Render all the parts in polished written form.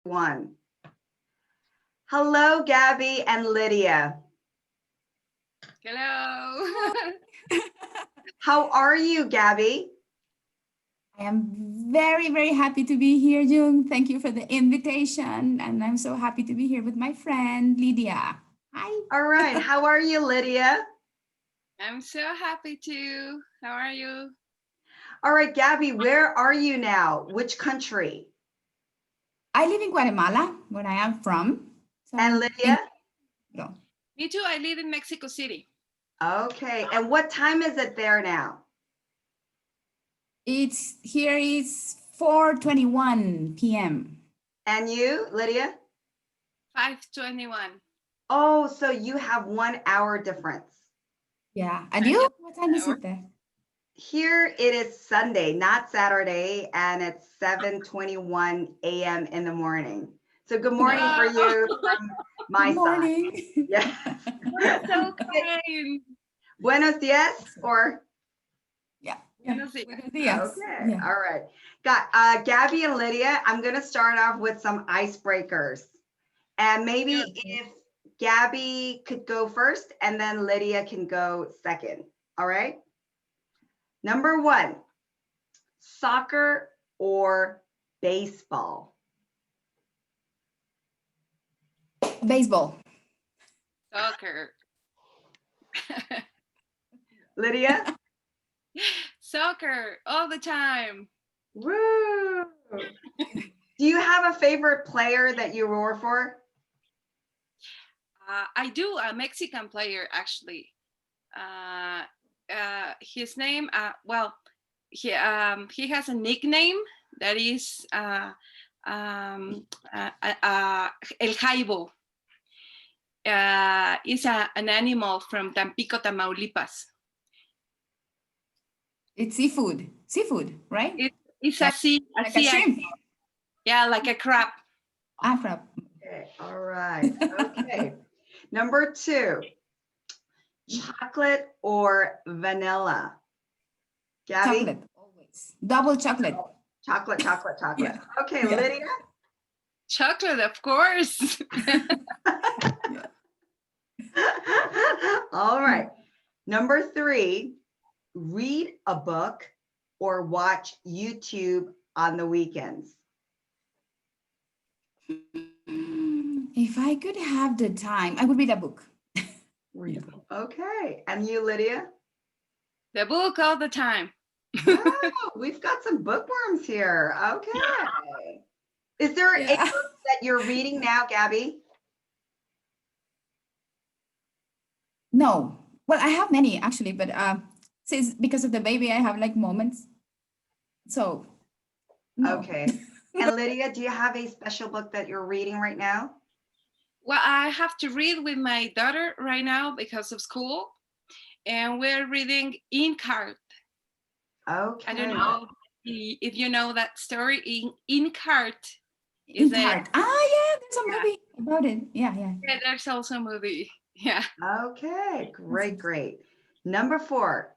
One. Hello, Gabby and Lydia. Hello. How are you, Gabby? I am very, very happy to be here, Jung. Thank you for the invitation. And I'm so happy to be here with my friend, Lydia. Hi. All right. How are you, Lydia? I'm so happy too. How are you? All right, Gabby, where are you now? Which country? I live in Guatemala, where I am from. So And Lydia? Me too. I live in Mexico City. Okay. And what time is it there now? It's here is 4:21 p.m. And you, Lydia? 5:21. Oh, so you have 1 hour difference. Yeah. And you? What time is it there? Here it is Sunday, not Saturday, and it's 7:21 a.m. in the morning. So good morning for you from my Good morning. side. Yeah. That's so kind. Buenos dias or? Yeah. Buenos dias. Buenos dias. Okay, Yeah. all right. Got Gabby and Lydia, I'm gonna start off with some icebreakers. And maybe if Gabby could go first and then Lydia can go second, all right? Number one, soccer or baseball? Baseball. Soccer. Lydia? Soccer all the time. Woo! Do you have a favorite player that you roar for? I do, a Mexican player actually. His name, he has a nickname that is El Jaibo. Is an animal from Tampico, Tamaulipas. It's seafood. Seafood, right? It's Like- a sea, like a shrimp. Yeah, like a crab. Crab. Okay, all right. Okay. Number two, chocolate or vanilla? Gabby? Chocolate, always. Double chocolate. Chocolate, chocolate, chocolate. Yeah. Okay, Yeah. Lydia? Chocolate, of course. All right. Number three, read a book or watch YouTube on the weekends. If I could have the time, I would read a book. Okay. And you, Lydia? The book all the time. Oh, we've got some bookworms here. Okay. Is there a Yeah. book that you're reading now, Gabby? No. Well, I have many actually, but since because of the baby, I have like moments. So no. Okay. And Lydia, do you have a special book that you're reading right now? Well, I have to read with my daughter right now because of school. And we're reading Inkheart. Okay. I don't know if you know that story. Inkheart. Inkheart. Yeah, there's a movie about it. Yeah. Yeah, there's also a movie. Yeah. Okay, great, great. Number four,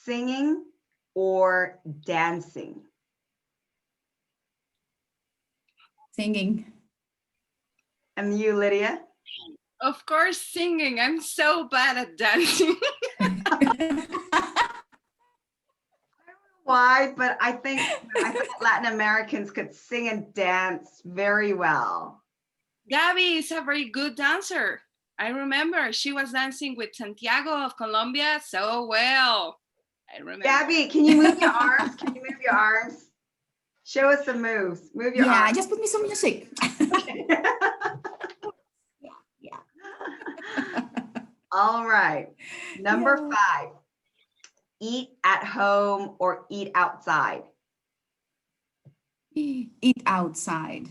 singing or dancing? Singing. And you, Lydia? Of course, singing. I'm so bad at dancing. Why? But I think Latin Americans could sing and dance very well. Gaby is a very good dancer. I remember she was dancing with Santiago of Colombia so well. I remember. Gabby, can you move your arms? Can you move your arms? Show us some moves. Move your arms. Just put me some music. Yeah. All right. Number five, eat at home or eat outside? Eat outside.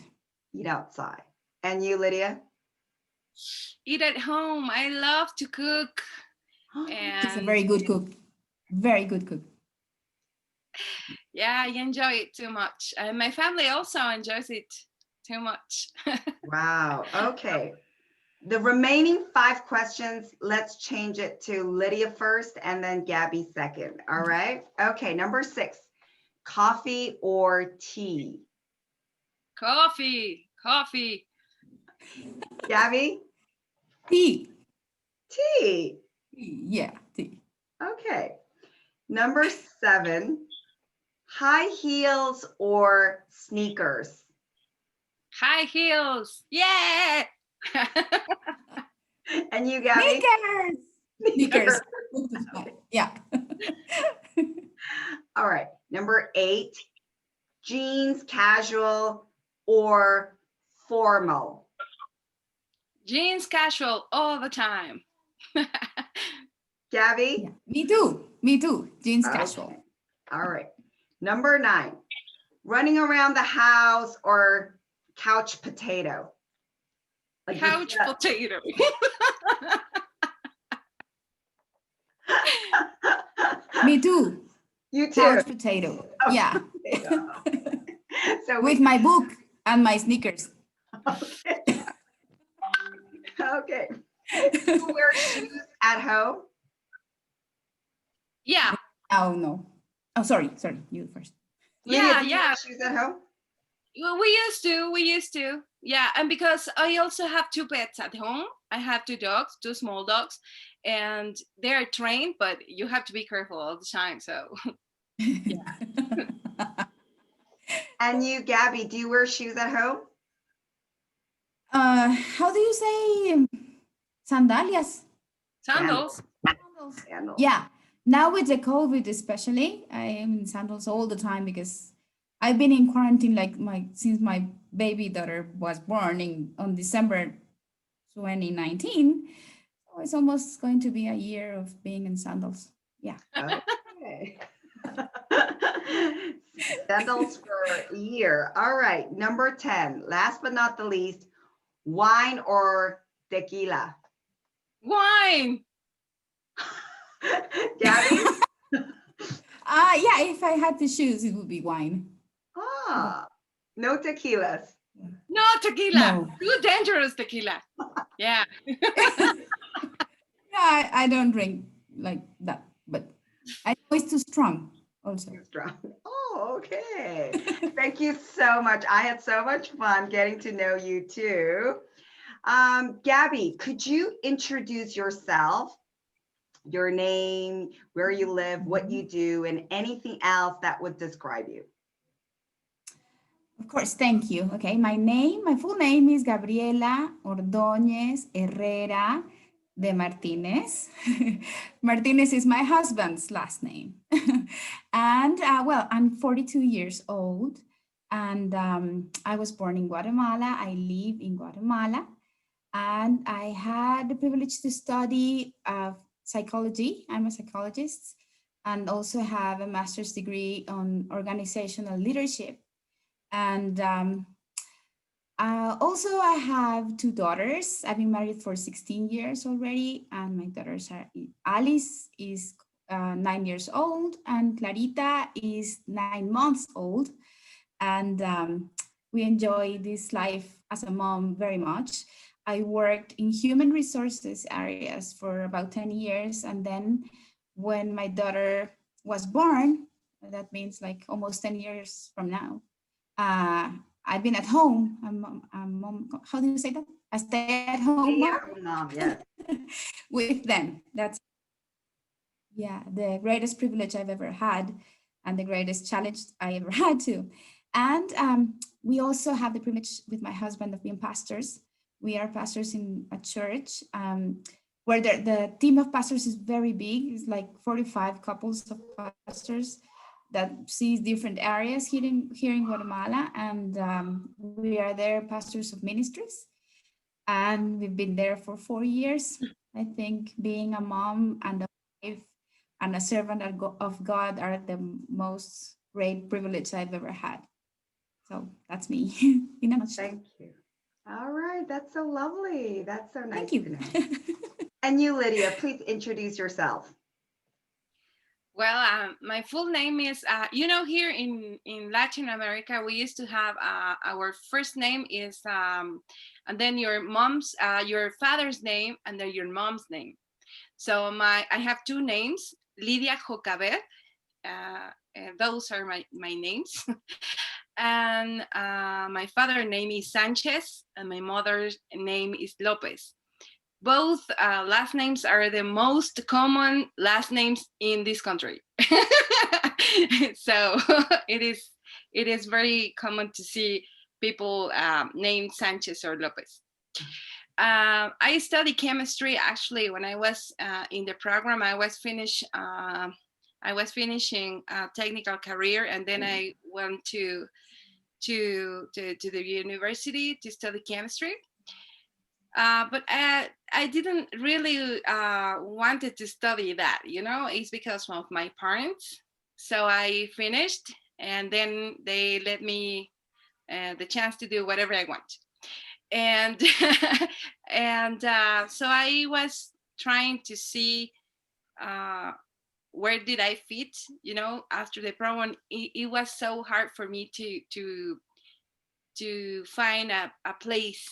Eat outside. And you, Lydia? Eat at home. I love to cook. She's a very good cook. Very good cook. Yeah, I enjoy it too much. And my family also enjoys it too much. Wow. Okay. The remaining 5 questions, let's change it to Lydia first and then Gabby second. All right. Okay. Number 6, coffee or tea? Coffee. Coffee. Gabby? Tea. Tea. Yeah, tea. Okay. Number 7, high heels or sneakers? High heels. Yeah. And you, Gabby? Sneakers. Yeah. All right. Number 8, jeans, casual or formal? Jeans casual all the time. Gabby? Yeah. Me too. Me too. Jeans Okay. casual. All right. Number 9, running around the house or couch potato? Like Couch potato. Me too. You too. Couch potato. Couch Yeah. potato. So With my book and my sneakers. okay. Okay. Do you wear shoes at home? Yeah. Oh no. Oh, sorry. You first. Lydia, Yeah, do you yeah. wear shoes at home? Well, we used to. Yeah, and because I also have 2 pets at home. I have 2 dogs, 2 small dogs, and they're trained, but you have to be careful all the time. So And you, Gabby, do you wear shoes at home? How do you say sandalias? sandals. Sandals. Yeah. Now with the COVID, especially, I am in sandals all the time because I've been in quarantine since my baby daughter was born on December 2019. So it's almost going to be a year of being in sandals. Yeah. Okay. Sandals for a year. All right. Number 10, last but not the least, wine or tequila? Wine. Gabby? Yeah, if I had to choose, it would be wine. No tequilas. No tequila. No. Too dangerous tequila. Yeah. Yeah, I don't drink like that, but I know it's too strong also. Strong. Oh, okay. Thank you so much. I had so much fun getting to know you too. Gabby, could you introduce yourself, your name, where you live, what you do, and anything else that would describe you? Of course, thank you. Okay, my full name is Gabriela Ordóñez Herrera de Martinez. Martinez is my husband's last name. And well, I'm 42 years old and I was born in Guatemala. I live in Guatemala and I had the privilege to study psychology. I'm a psychologist and also have a master's degree on organizational leadership. And also I have 2 daughters. I've been married for 16 years already. And my daughters are, Alice is 9 years old and Clarita is 9 months old. And we enjoy this life as a mom very much. I worked in human resources areas for about 10 years. And then when my daughter was born, that means like almost 10 years from now, I've been at home. I'm how do you say that? A stay-at-home Mom, yes. with them. That's the greatest privilege I've ever had, and the greatest challenge I ever had to. And we also have the privilege with my husband of being pastors. We are pastors in a church where the team of pastors is very big. It's like 45 couples of pastors that sees different areas here in Guatemala, and we are there pastors of ministries, and we've been there for 4 years. I think being a mom and a wife and a servant of God are the most great privilege I've ever had. So that's me in a nutshell. Thank you. All right, that's so lovely. That's so nice. Thank you. To know. And you, Lydia, please introduce yourself. Well, my full name is, here in Latin America, we used to have our first name is, and then your father's name, and then your mom's name. So I have 2 names, Lidia Jocabet. Those are my names. and my father's name is Sanchez, and my mother's name is Lopez. Both last names are the most common last names in this country. So it is very common to see people named Sanchez or Lopez. I studied chemistry actually when I was in the program. I was finishing a technical career, and then I went to the university to study chemistry. But I didn't really wanted to study that, you know. It's because of my parents. So I finished, and then they let me the chance to do whatever I want. And and so I was trying to see where did I fit, you know, after the program. It was so hard for me to find a place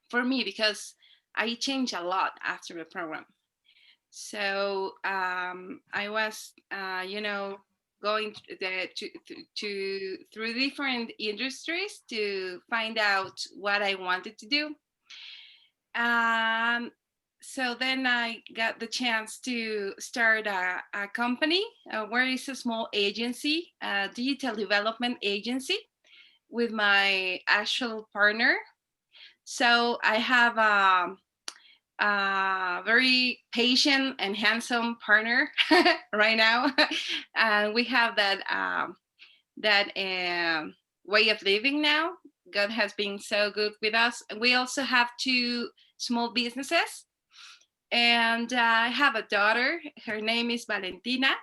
for me, because I changed a lot after the program. So I was, you know, going through different industries to find out what I wanted to do. So then I got the chance to start a company where it's a small agency, a digital development agency, with my actual partner. So I have a very patient and handsome partner right now, and we have that way of living now. God has been so good with us. We also have two small businesses, and I have a daughter. Her name is Valentina.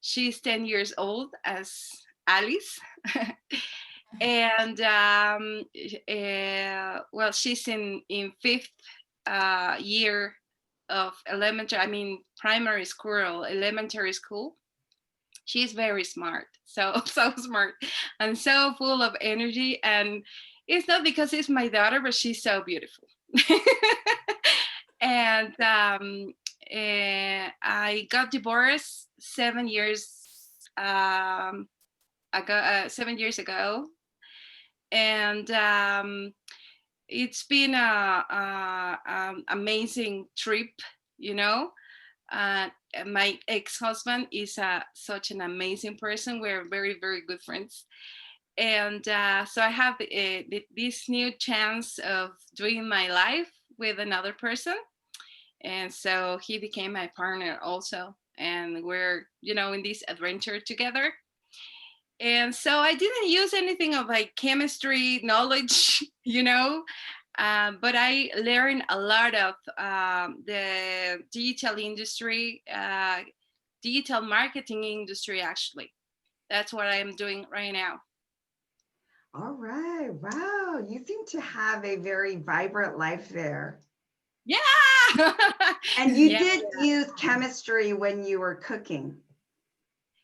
She's 10 years old as Alice. And well, she's in fifth year of primary school, elementary school. She's very smart, so so smart, and so full of energy. And it's not because it's my daughter, but she's so beautiful. And I got divorced 7 years ago. 7 years ago, and it's been a amazing trip, you know. My ex-husband is such an amazing person. We're very, very good friends. And so I have this new chance of doing my life with another person. And so he became my partner also. And we're, you know, in this adventure together. And so I didn't use anything of like chemistry knowledge, you know, but I learned a lot of the digital industry, digital marketing industry, actually. That's what I'm doing right now. All right. Wow. You seem to have a very vibrant life there. Yeah. And you did use chemistry when you were cooking.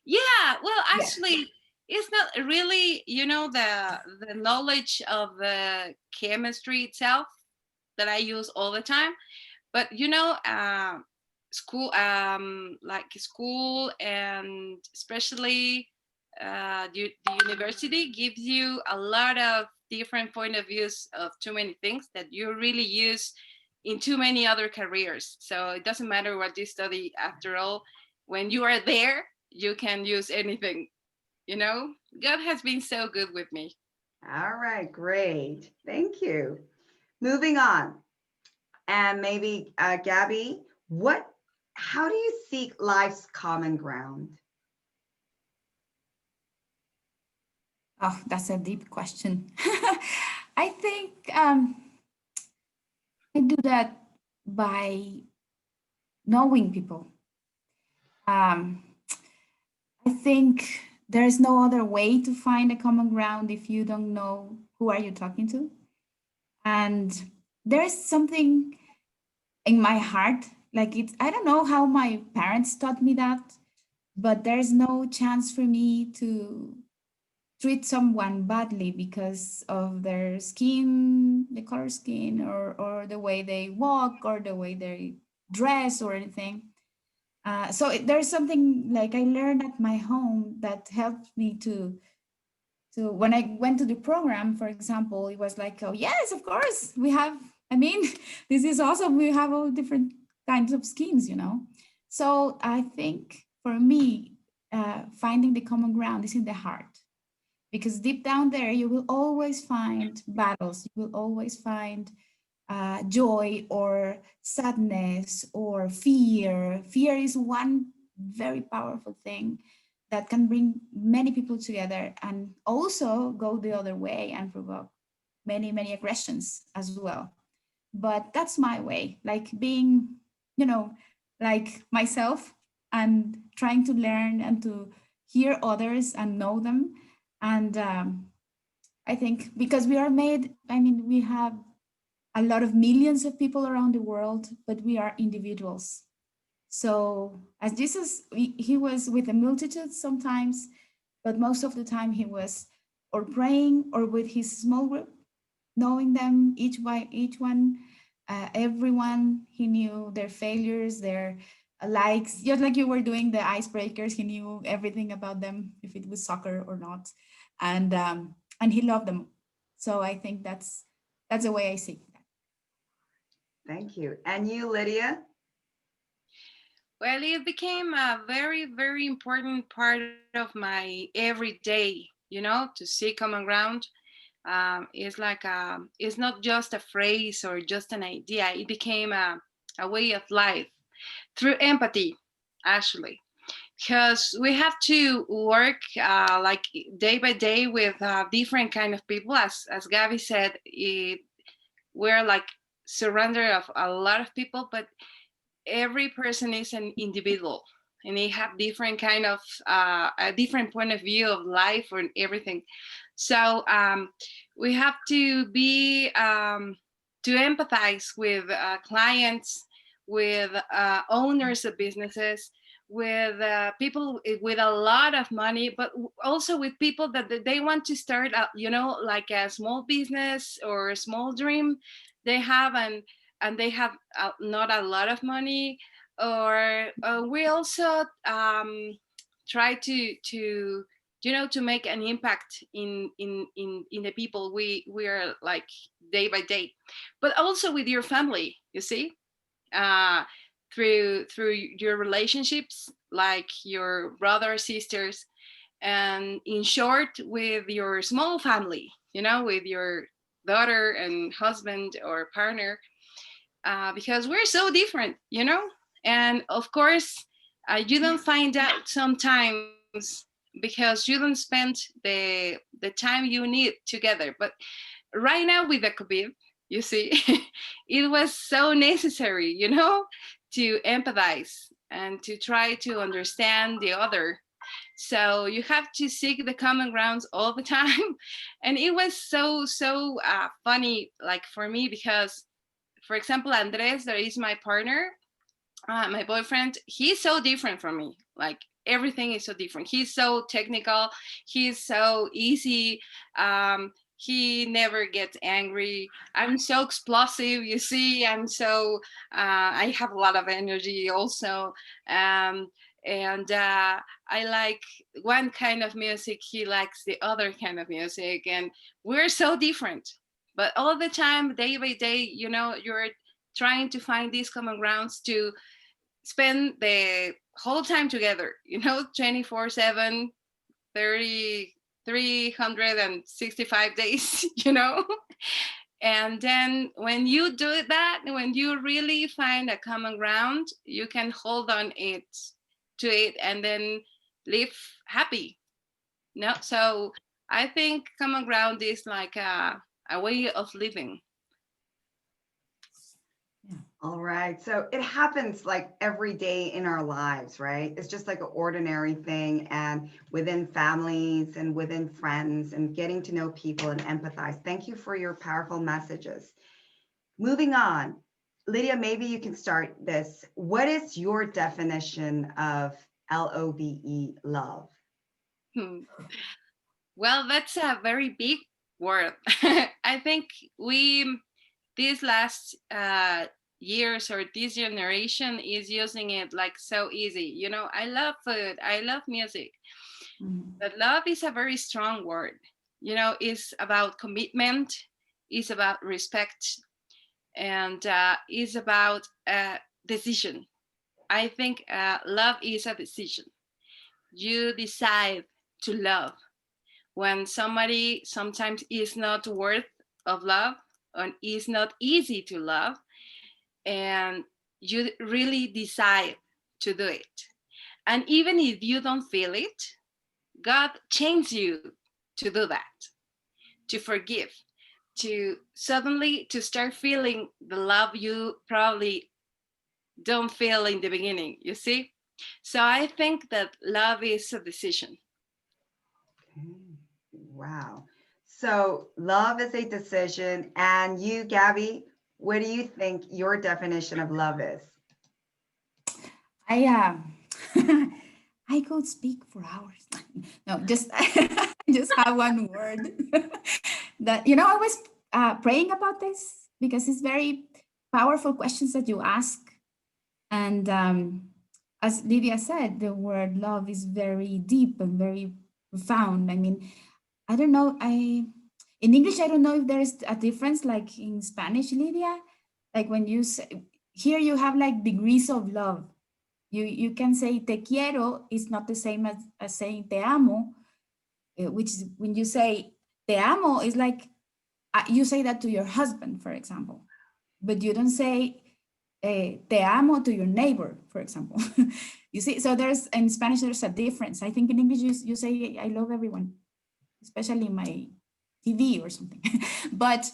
Yeah. Well, actually, it's not really, you know, the knowledge of the chemistry itself that I use all the time, but you know, school, like school, and especially the university gives you a lot of different point of views of too many things that you really use in too many other careers. So it doesn't matter what you study. After all, when you are there, you can use anything. You know, God has been so good with me. All right, great. Thank you. Moving on. And maybe Gaby, how do you seek life's common ground? Oh, that's a deep question. I think I do that by knowing people. I think there's no other way to find a common ground if you don't know who are you talking to. And there's something in my heart, like I don't know how my parents taught me that, but there's no chance for me to treat someone badly because of their skin, the color skin, or the way they walk, or the way they dress, or anything. So there's something like I learned at my home that helped me to So when I went to the program, for example, it was like, oh, yes, of course, we have, I mean, this is awesome. We have all different kinds of schemes, you know. So I think for me, finding the common ground is in the heart, because deep down there, you will always find battles. You will always find joy or sadness or fear. Fear is one very powerful thing that can bring many people together and also go the other way and provoke many, many aggressions as well. But that's my way, like being, you know, like myself and trying to learn and to hear others and know them. And I think because we are made, I mean, we have a lot of millions of people around the world, but we are individuals. So as Jesus, he was with a multitude sometimes, but most of the time he was or praying or with his small group, knowing them each by each one, everyone. He knew their failures, their likes, just like you were doing the icebreakers. He knew everything about them, if it was soccer or not, and he loved them. So I think that's the way I see that. Thank you. And you, Lydia? Well, it became a very, very important part of my everyday, to see common ground. It's like it's not just a phrase or just an idea. It became a way of life through empathy, actually, because we have to work like day by day with different kind of people. As Gaby said, we're like surrender of a lot of people, but every person is an individual and they have different kind of a different point of view of life or everything. So we have to be to empathize with clients, with owners of businesses, with people with a lot of money, but also with people that they want to start like a small business or a small dream they have, and they have not a lot of money. Or we also try to make an impact in the people we are like day by day, but also with your family, you see, uh, through your relationships, like your brothers, sisters, and in short with your small family, with your daughter and husband or partner, because we're so different, and of course you don't find out sometimes because you don't spend the time you need together. But right now with the COVID, you see, it was so necessary, to empathize and to try to understand the other. So you have to seek the common grounds all the time. And it was so funny, like for me, because for example, Andres, that is my partner, my boyfriend, he's so different from me. Like everything is so different. He's so technical. He's so easy. He never gets angry. I'm so explosive, you see. I have a lot of energy also. Um, and I like one kind of music. He likes the other kind of music. And we're so different. But all the time, day by day, you're trying to find these common grounds to spend the whole time together, 24/7, 365 days, And then when you do that, when you really find a common ground, you can hold on to it and then live happy. No, so I think common ground is like a way of living. All right. So it happens like every day in our lives, right? It's just like an ordinary thing, and within families and within friends, and getting to know people and empathize. Thank you for your powerful messages. Moving on. Lydia, maybe you can start this. What is your definition of LOVE, love? Well, that's a very big word. I think these last years or this generation is using it like so easy. I love food, I love music, but love is a very strong word. You know, it's about commitment, it's about respect, and it's about decision. I think love is a decision. You decide to love when somebody sometimes is not worth of love and is not easy to love, and you really decide to do it. And even if you don't feel it, God changes you to do that, to forgive, to suddenly to start feeling the love you probably don't feel in the beginning, you see? So I think that love is a decision. Okay. Wow. So love is a decision. And you, Gabby, what do you think your definition of love is? I I could speak for hours. No, just just have one word. That I was praying about this because it's very powerful questions that you ask, and as Lydia said, the word love is very deep and very profound. I mean, I don't know. In English, I don't know if there's a difference like in Spanish, Lydia. Like when you say here, you have like degrees of love. You can say te quiero is not the same as saying te amo, which is when you say te amo is like you say that to your husband, for example, but you don't say te amo to your neighbor, for example. You see, so there's in Spanish there's a difference. I think in English you say I love everyone, especially my TV or something. But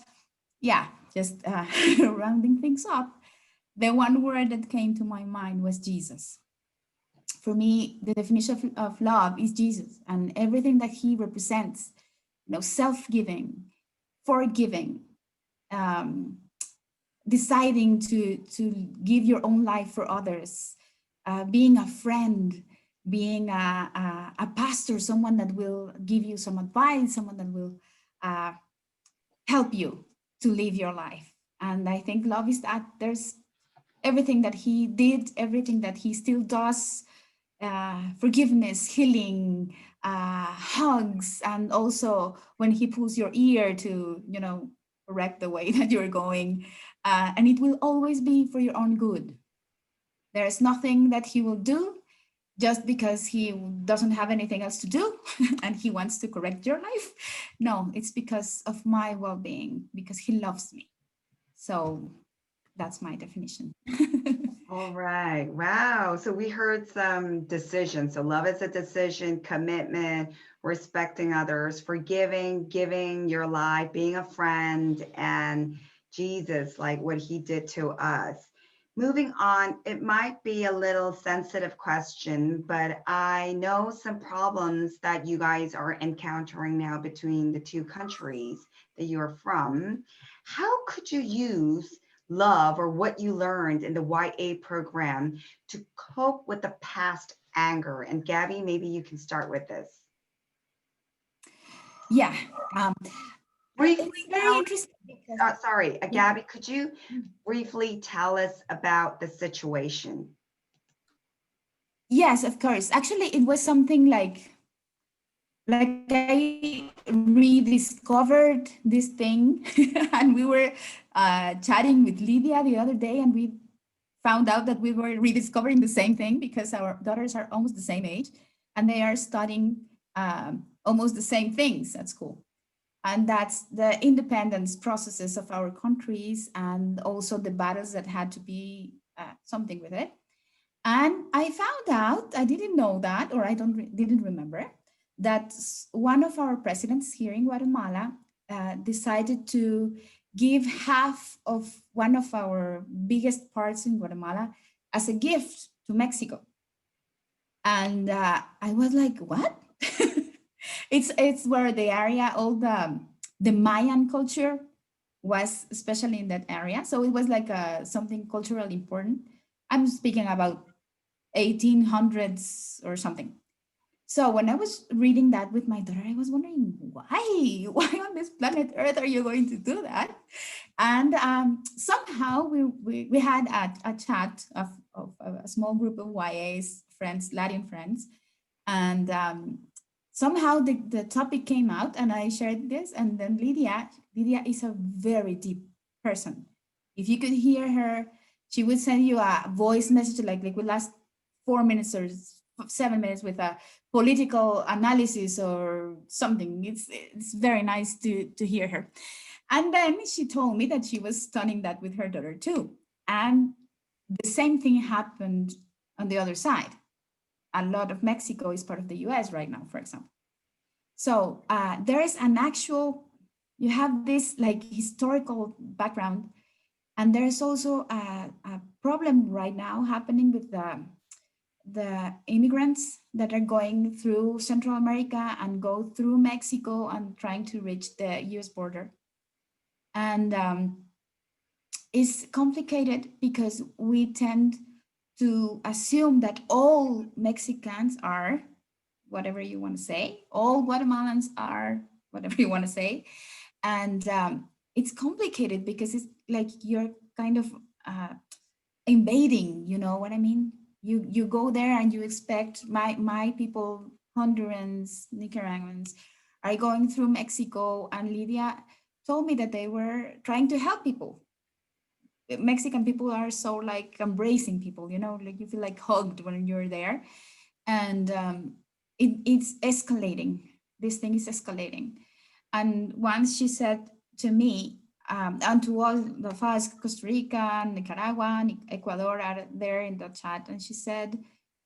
yeah, just rounding things up, the one word that came to my mind was Jesus. For me, the definition of love is Jesus and everything that he represents, self-giving, forgiving, um, deciding to give your own life for others, being a friend, being a pastor, someone that will give you some advice, someone that will help you to live your life. And I think love is that there's everything that he did, everything that he still does, forgiveness, healing, hugs, and also when he pulls your ear to, correct the way that you're going. And it will always be for your own good. There's nothing that he will do just because he doesn't have anything else to do and he wants to correct your life. No, it's because of my well-being, because he loves me. So that's my definition. All right. Wow. So we heard some decisions. So love is a decision, commitment, respecting others, forgiving, giving your life, being a friend, and Jesus, like what he did to us. Moving on, it might be a little sensitive question, but I know some problems that you guys are encountering now between the two countries that you're from. How could you use love or what you learned in the YA program to cope with the past anger? And Gabby, maybe you can start with this. Yeah. Briefly It's very interesting. Sorry, Gabby, could you briefly tell us about the situation? Yes, of course. Actually, it was something like I rediscovered this thing, and we were chatting with Lydia the other day, and we found out that we were rediscovering the same thing because our daughters are almost the same age, and they are studying almost the same things at school. And that's the independence processes of our countries and also the battles that had to be something with it. And I found out, I didn't know that, or I didn't remember, that one of our presidents here in Guatemala decided to give half of one of our biggest parts in Guatemala as a gift to Mexico. And I was like, what? It's where the area, all the Mayan culture was especially in that area. So it was like something culturally important. I'm speaking about 1800s or something. So when I was reading that with my daughter, I was wondering why on this planet Earth are you going to do that? And somehow we had a chat of a small group of YAs friends, Latin friends, and somehow the topic came out and I shared this, and then Lydia is a very deep person. If you could hear her, she would send you a voice message like would last 4 minutes or 7 minutes with a political analysis or something. It's very nice to hear her. And then she told me that she was studying that with her daughter too. And the same thing happened on the other side. A lot of Mexico is part of the US right now, for example. So there is an actual, you have this like historical background, and there's also a problem right now happening with the immigrants that are going through Central America and go through Mexico and trying to reach the US border. And it's complicated because we tend to assume that all Mexicans are whatever you want to say, all Guatemalans are whatever you want to say. And it's complicated because it's like you're kind of invading, you know what I mean? You go there and you expect my people, Hondurans, Nicaraguans, are going through Mexico, and Lydia told me that they were trying to help people. Mexican people are so like embracing people, you know, like you feel like hugged when you're there. And it's escalating. This thing is escalating. And once she said to me, and to all of us, Costa Rica, Nicaragua, Ecuador are there in the chat, and she said,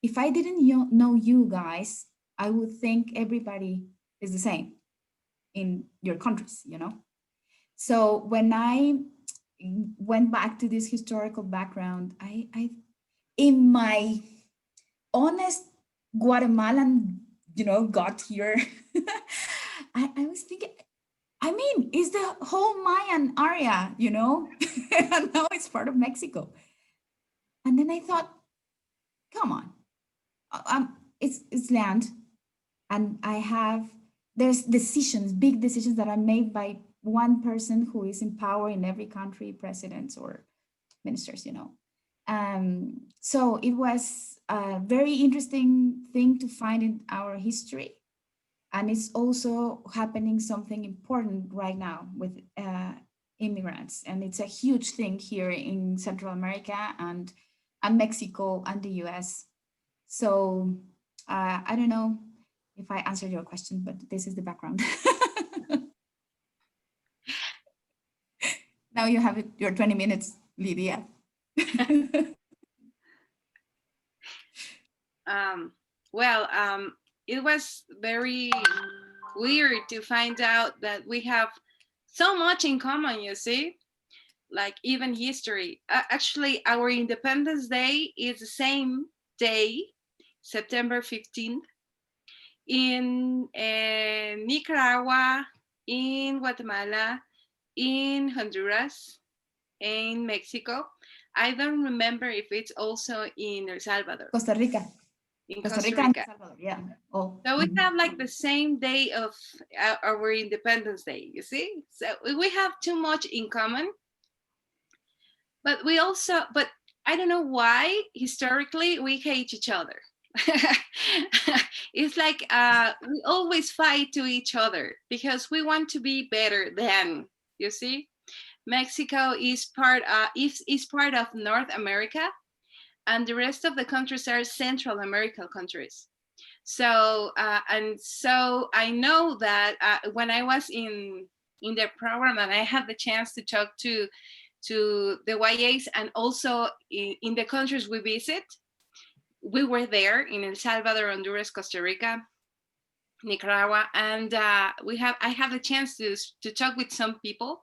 if I didn't know you guys, I would think everybody is the same in your countries, you know? So when I went back to this historical background, I in my honest Guatemalan, you know, got here, I was thinking, I mean, it's the whole Mayan area, you know, and now it's part of Mexico. And then I thought, come on, it's land, and there's decisions, big decisions that are made by one person who is in power in every country, presidents or ministers, you know. So it was a very interesting thing to find in our history. And it's also happening something important right now with immigrants. And it's a huge thing here in Central America and Mexico and the US. So I don't know if I answered your question, but this is the background. Now you have your 20 minutes, Lydia. It was very weird to find out that we have so much in common, you see, like even history. Actually, our Independence Day is the same day, September 15th, in Nicaragua, in Guatemala, in Honduras, in Mexico. I don't remember if it's also in El Salvador. Costa Rica. In Costa Rica. And El Salvador, yeah. Oh. So we have like the same day of our Independence Day, you see? So we have too much in common. But but I don't know why historically we hate each other. It's like we always fight to each other because we want to be better than, you see? Mexico is part of North America, and the rest of the countries are Central American countries. So so I know that when I was in the program and I had the chance to talk to the YAs and also in the countries we visit, we were there in El Salvador, Honduras, Costa Rica, Nicaragua, and I have the chance to talk with some people.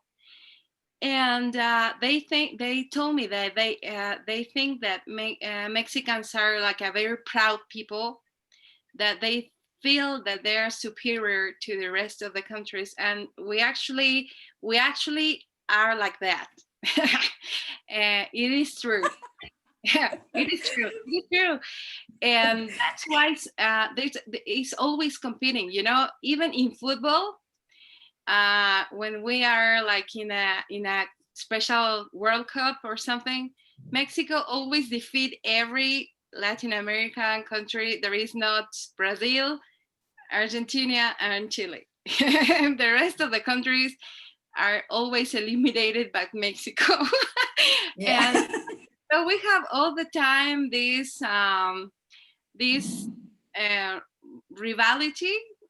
And they told me that they think that Mexicans are like a very proud people, that they feel that they are superior to the rest of the countries, and we actually are like that. It is true. It is true. It is true, and that's why it's always competing. You know, even in football. When we are like in a special World Cup or something, Mexico always defeat every Latin American country. There is not Brazil. Argentina, and Chile. The rest of the countries are always eliminated by Mexico. Yeah. And so we have all the time this rivalry,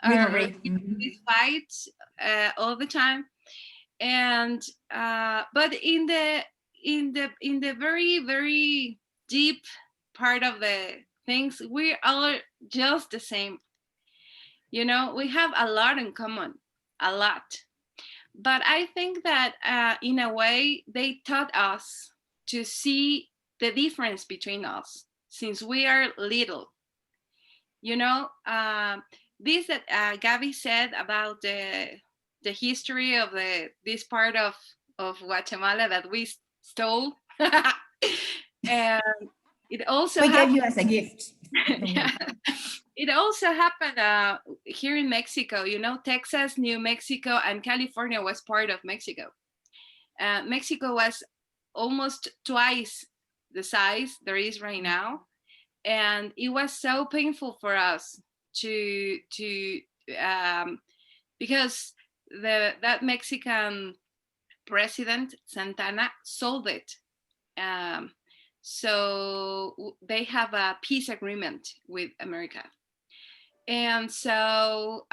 or Rivalry. Mhm. this fight all the time. And but in the very very deep part of the things, we are just the same. You know, we have a lot in common, a lot. But I think that in a way they taught us to see the difference between us since we are little. You know, this that Gaby said about the history of this part of Guatemala that we stole. And it also We gave happened. you as a gift. Yeah. It also happened here in Mexico. You know, Texas, New Mexico, and California was part of Mexico. Mexico was almost twice the size there is right now, and it was so painful for us to because that Mexican president Santana sold it. Um, so they have a peace agreement with America. And so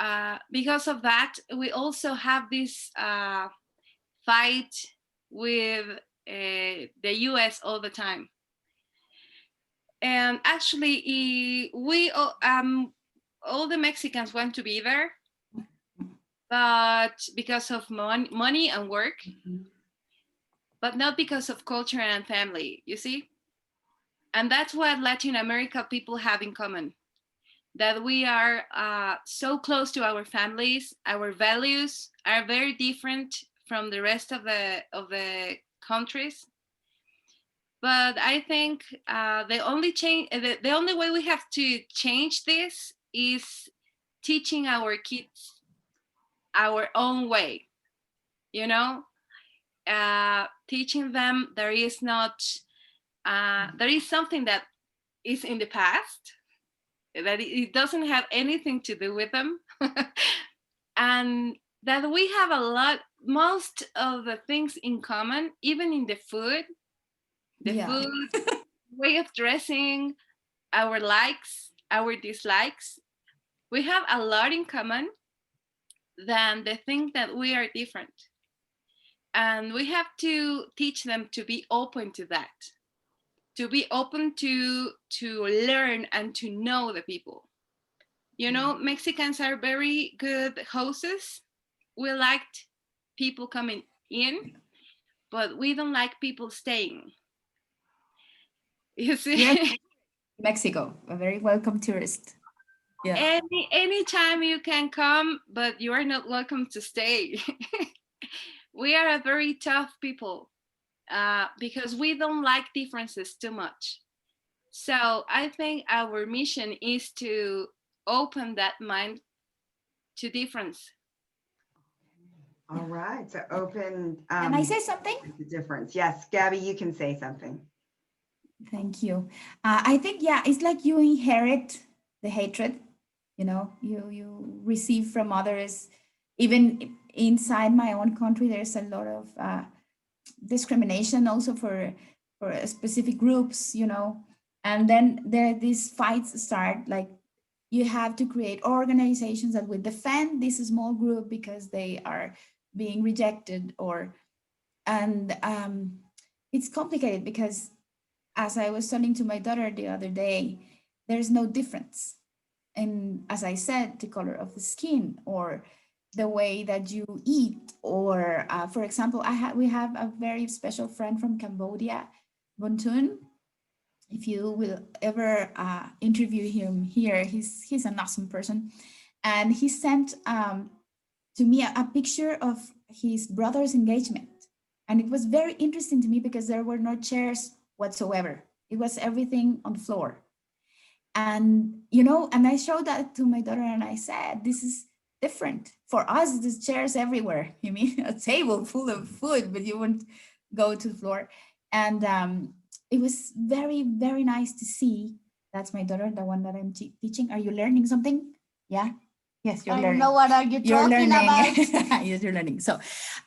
because of that, we also have this fight with the US all the time. And actually, we all the Mexicans want to be there, but because of money and work, but not because of culture and family, you see? And that's what Latin America people have in common, that we are so close to our families. Our values are very different from the rest of the countries. But I think the only change, the only way we have to change this is teaching our kids our own way. You know, teaching them there is not there is something that is in the past, that it doesn't have anything to do with them. And that we have a lot, most of the things in common, even in the food, Yeah. way of dressing, our likes, our dislikes. We have a lot in common than the thing that we are different. And we have to teach them to be open to that, to be open to learn and to know the people. You know, Mexicans are very good hosts. We liked people coming in, but we don't like people staying. You see? Yes. Mexico, a very welcome tourist. Yeah. Anytime you can come, but you are not welcome to stay. We are a very tough people because we don't like differences too much. So I think our mission is to open that mind to difference. All right, so open. Can I say something? The difference. Yes, Gabby, you can say something. Thank you. I think, yeah, it's like you inherit the hatred, you know, you receive from others. Even inside my own country, there's a lot of discrimination also for specific groups, you know, and then these fights start. Like, you have to create organizations that will defend this small group because they are being rejected, and it's complicated because, as I was telling to my daughter the other day, there's no difference. And as I said, the color of the skin or the way that you eat, or for example, we have a very special friend from Cambodia, Bontun. If you will ever interview him here, he's an awesome person. And he sent to me a picture of his brother's engagement. And it was very interesting to me because there were no chairs whatsoever. It was everything on the floor. And, you know, and I showed that to my daughter and I said, this is different. For us, there's chairs everywhere. You mean a table full of food, but you won't go to the floor. And it was very, very nice to see. That's my daughter, the one that I'm teaching. Are you learning something? Yeah. Yes, you're I don't learning. know what are you You're talking learning. about. Yes, you're learning. So,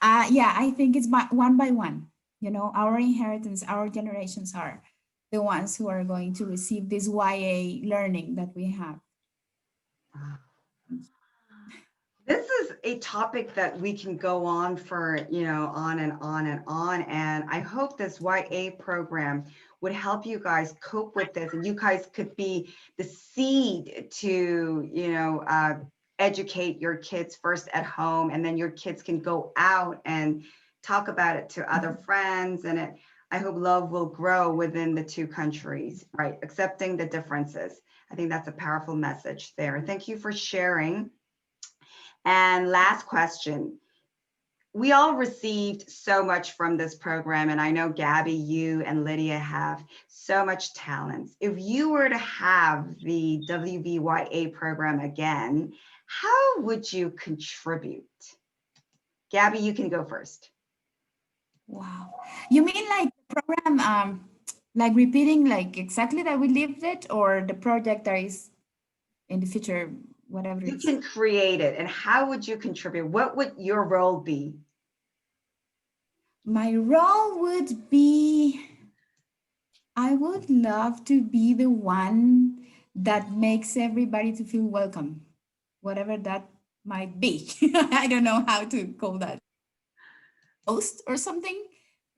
yeah, I think it's one by one. You know, our inheritance, our generations are the ones who are going to receive this YA learning that we have. This is a topic that we can go on for, on and on and on. And I hope this YA program would help you guys cope with this. And you guys could be the seed to, educate your kids first at home. And then your kids can go out and talk about it to other friends. And I hope love will grow within the two countries, right? Accepting the differences. I think that's a powerful message there. Thank you for sharing. And last question. We all received so much from this program, and I know Gaby, you and Lydia have so much talent. If you were to have the WVYA program again, how would you contribute? Gaby, you can go first. Wow. You mean like the program, like repeating like exactly that we lived it, or the project that is in the future, whatever You it is? can create it, and how would you contribute? What would your role be? My role would be, I would love to be the one that makes everybody to feel welcome, whatever that might be. I don't know how to call that. Host or something,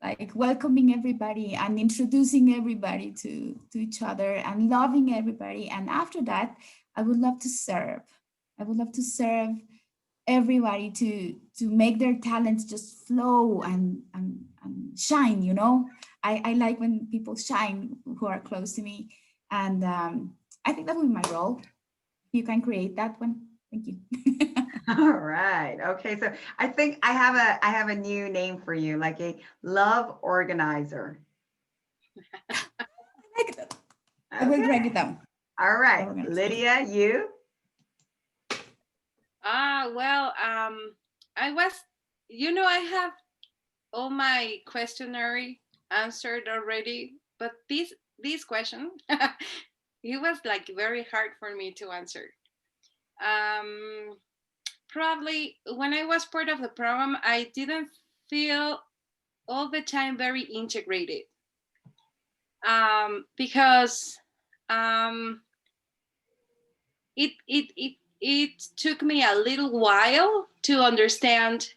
like welcoming everybody and introducing everybody to each other and loving everybody. And after that, I would love to serve. I would love to serve everybody to make their talents just flow and shine, you know. I like when people shine who are close to me. And I think that would be my role. You can create that one. Thank you. All right. Okay. So I think I have a new name for you, like a love organizer. I like that. I will write it down. All right. Organizer. Lydia, you? Well, I was, I have all my questionnaire answered already, but this question, it was like very hard for me to answer. Probably when I was part of the program, I didn't feel all the time very integrated, because it took me a little while to understand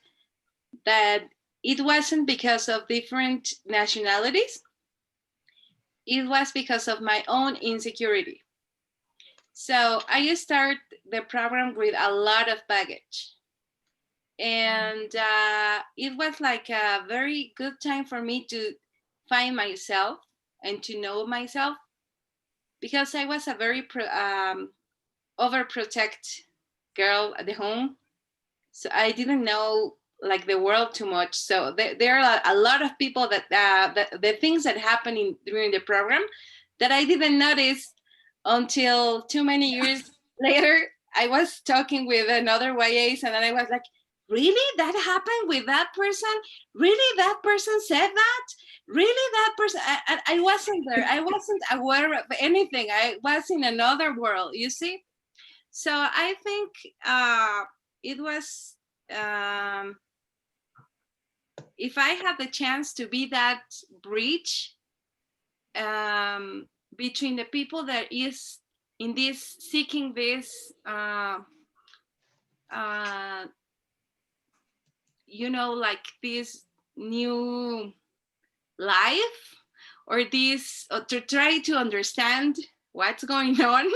that it wasn't because of different nationalities. It was because of my own insecurity. So I started the program with a lot of baggage. And it was like a very good time for me to find myself and to know myself, because I was a very overprotect girl at the home. So I didn't know like the world too much. So there are a lot of people that the things that happen during the program that I didn't notice until too many years later. I was talking with another YAs, and then I was like, really, that happened with that person? Really, that person said that? Really, that person? And I wasn't there. I wasn't aware of anything. I was in another world, you see? So I think it was, if I had the chance to be that bridge between the people that is in this, seeking this, like this new life, or this, or to try to understand what's going on,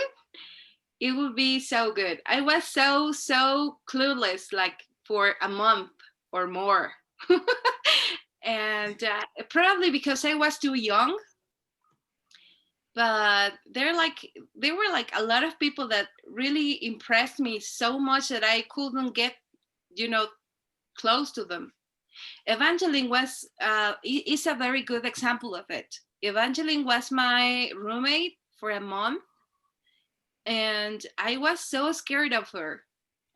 it would be so good. I was so clueless, like for a month or more. And probably because I was too young. But there were like a lot of people that really impressed me so much that I couldn't get, close to them. Evangeline was is a very good example of it. Evangeline was my roommate for a month, and I was so scared of her.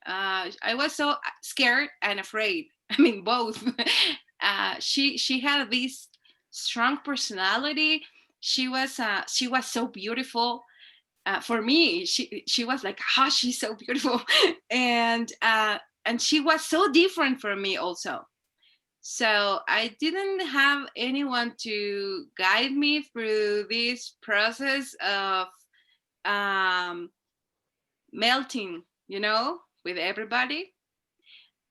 I was so scared and afraid. I mean, both. She had this strong personality. She was so beautiful, for me, she was like, oh, she's so beautiful. And she was so different from me also. So I didn't have anyone to guide me through this process of melting, with everybody.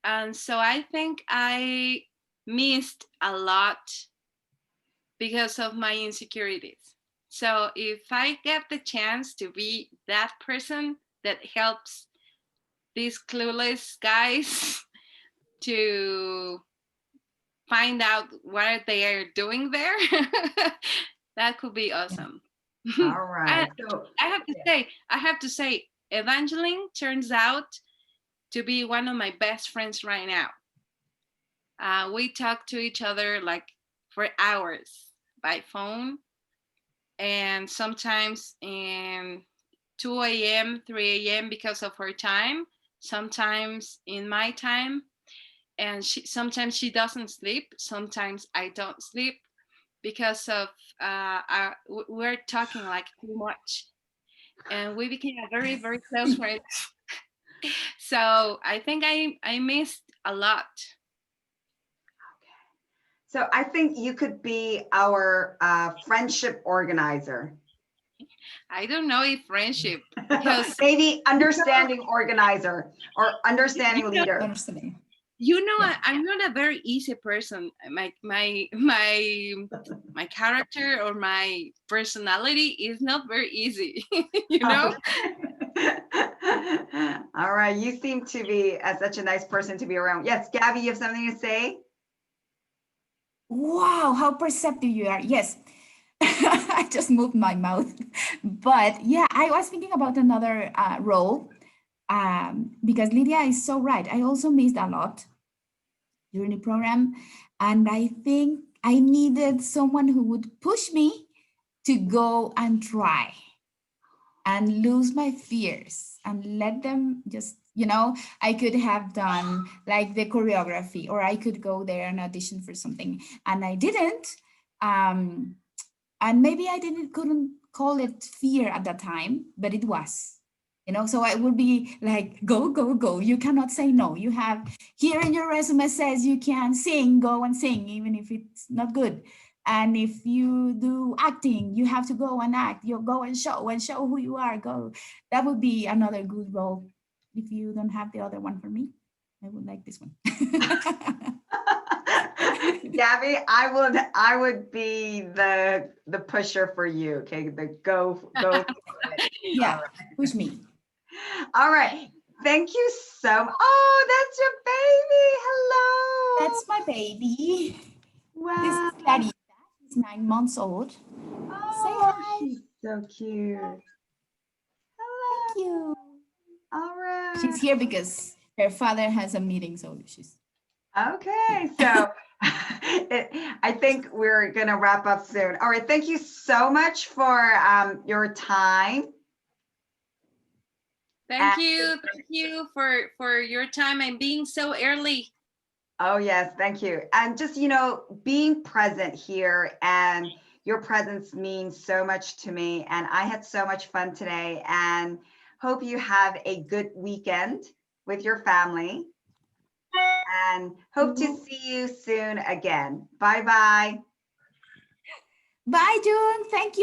And so I think I missed a lot because of my insecurities. So if I get the chance to be that person that helps these clueless guys to find out what they are doing there, that could be awesome. All right. So I have to say, Evangeline turns out to be one of my best friends right now. We talk to each other like for hours by phone, and sometimes in 2 a.m., 3 a.m. because of her time, sometimes in my time. And sometimes she doesn't sleep, sometimes I don't sleep because of we're talking like too much. And we became a very, very close friends. So I think I missed a lot. So I think you could be our friendship organizer. I don't know if friendship, because maybe understanding organizer or understanding leader. Understanding. Yeah. I'm not a very easy person. My character or my personality is not very easy. All right, you seem to be such a nice person to be around. Yes, Gabby, you have something to say? Wow, how perceptive you are. Yes. I just moved my mouth. But yeah, I was thinking about another role because Lydia is so right. I also missed a lot during the program. And I think I needed someone who would push me to go and try and lose my fears and let them just, I could have done like the choreography, or I could go there and audition for something, and I didn't. And maybe I couldn't call it fear at that time, but it was. So I would be like, go, go, go. You cannot say no. You have here in your resume says you can sing, go and sing, even if it's not good. And if you do acting, you have to go and act. You go and show who you are. Go. That would be another good role. If you don't have the other one for me, I would like this one. Gabby, I would be the pusher for you. Okay, the go. Yeah, push me. All right. Thank you so much. Oh, that's your baby. Hello. That's my baby. Wow. This is Clarita. She's 9 months old. Oh, say hi. She's so cute. Hello. Thank you. All right. She's here because her father has a meeting, so she's okay. So I think we're gonna wrap up soon. All right. Thank you so much for your time. Thank you for your time and being so early. Oh, yes, thank you. And just, being present here, and your presence means so much to me. And I had so much fun today, and hope you have a good weekend with your family, and hope to see you soon again. Bye-bye. Bye, June. Thank you.